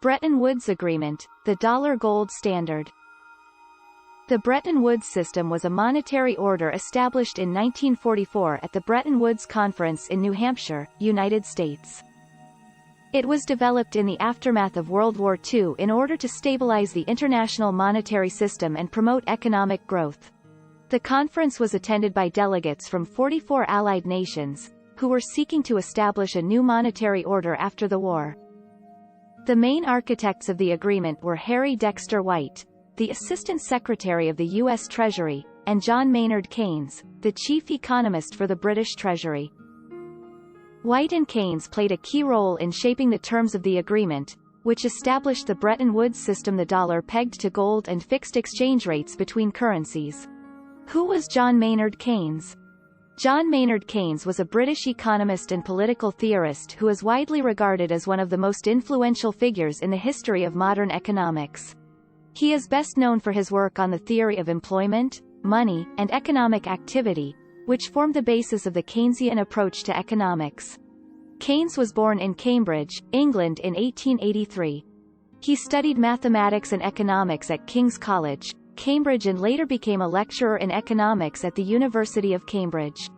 Bretton Woods Agreement, the dollar gold standard. The Bretton Woods system was a monetary order established in 1944 at the Bretton Woods Conference in New Hampshire, United States. It was developed in the aftermath of World War II in order to stabilize the international monetary system and promote economic growth. The conference was attended by delegates from 44 Allied nations, who were seeking to establish a new monetary order after the war. The main architects of the agreement were Harry Dexter White, the Assistant Secretary of the U.S. Treasury, and John Maynard Keynes, the chief economist for the British Treasury. White and Keynes played a key role in shaping the terms of the agreement, which established the Bretton Woods system, the dollar pegged to gold and fixed exchange rates between currencies. Who was John Maynard Keynes? John Maynard Keynes was a British economist and political theorist who is widely regarded as one of the most influential figures in the history of modern economics. He is best known for his work on the theory of employment, money, and economic activity, which formed the basis of the Keynesian approach to economics. Keynes was born in Cambridge, England in 1883. He studied mathematics and economics at King's College, Cambridge, and later became a lecturer in economics at the University of Cambridge.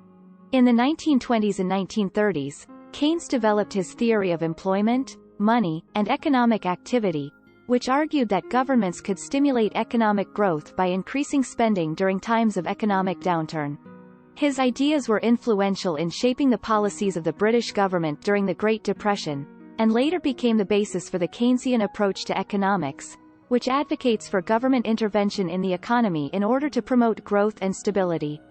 In the 1920s and 1930s, Keynes developed his theory of employment, money, and economic activity, which argued that governments could stimulate economic growth by increasing spending during times of economic downturn. His ideas were influential in shaping the policies of the British government during the Great Depression, and later became the basis for the Keynesian approach to economics, which advocates for government intervention in the economy in order to promote growth and stability.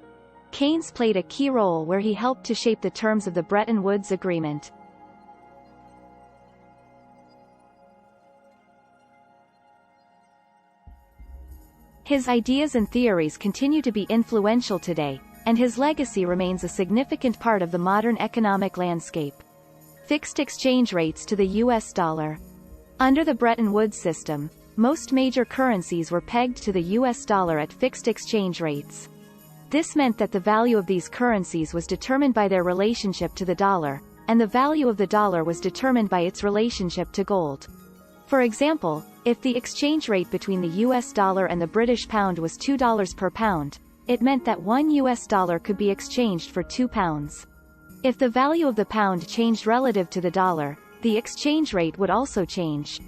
Keynes played a key role where he helped to shape the terms of the Bretton Woods Agreement. His ideas and theories continue to be influential today, and his legacy remains a significant part of the modern economic landscape. Fixed exchange rates to the U.S. dollar. Under the Bretton Woods system, most major currencies were pegged to the U.S. dollar at fixed exchange rates. This meant that the value of these currencies was determined by their relationship to the dollar, and the value of the dollar was determined by its relationship to gold. For example, if the exchange rate between the U.S. dollar and the British pound was $2 per pound, it meant that $1 US could be exchanged for £2. If the value of the pound changed relative to the dollar, the exchange rate would also change.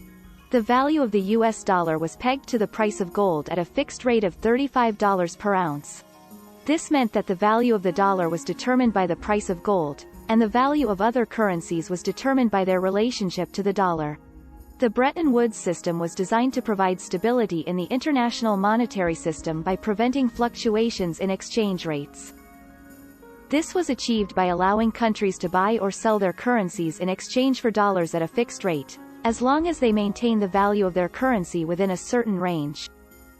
The value of the US dollar was pegged to the price of gold at a fixed rate of $35 per ounce. This meant that the value of the dollar was determined by the price of gold, and the value of other currencies was determined by their relationship to the dollar. The Bretton Woods system was designed to provide stability in the international monetary system by preventing fluctuations in exchange rates. This was achieved by allowing countries to buy or sell their currencies in exchange for dollars at a fixed rate, as long as they maintain the value of their currency within a certain range.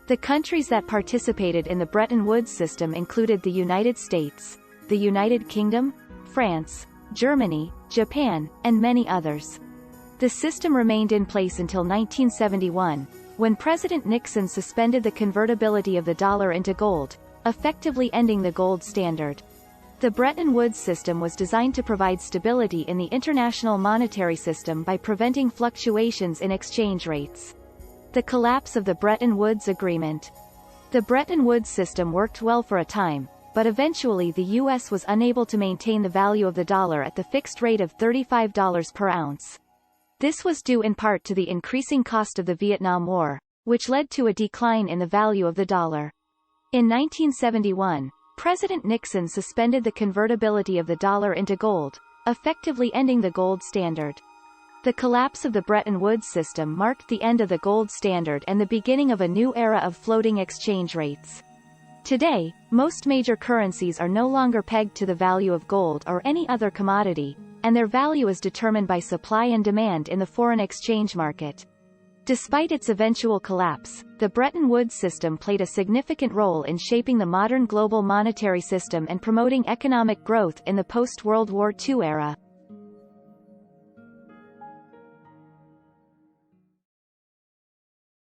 The countries that participated in the Bretton Woods system included the United States, the United Kingdom, France, Germany, Japan, and many others. The system remained in place until 1971, when President Nixon suspended the convertibility of the dollar into gold, effectively ending the gold standard. The Bretton Woods system was designed to provide stability in the international monetary system by preventing fluctuations in exchange rates. The collapse of the Bretton Woods Agreement. The Bretton Woods system worked well for a time, but eventually the U.S. was unable to maintain the value of the dollar at the fixed rate of $35 per ounce. This was due in part to the increasing cost of the Vietnam War, which led to a decline in the value of the dollar. In 1971, President Nixon suspended the convertibility of the dollar into gold, effectively ending the gold standard. The collapse of the Bretton Woods system marked the end of the gold standard and the beginning of a new era of floating exchange rates. Today, most major currencies are no longer pegged to the value of gold or any other commodity, and their value is determined by supply and demand in the foreign exchange market. Despite its eventual collapse, the Bretton Woods system played a significant role in shaping the modern global monetary system and promoting economic growth in the post-World War II era.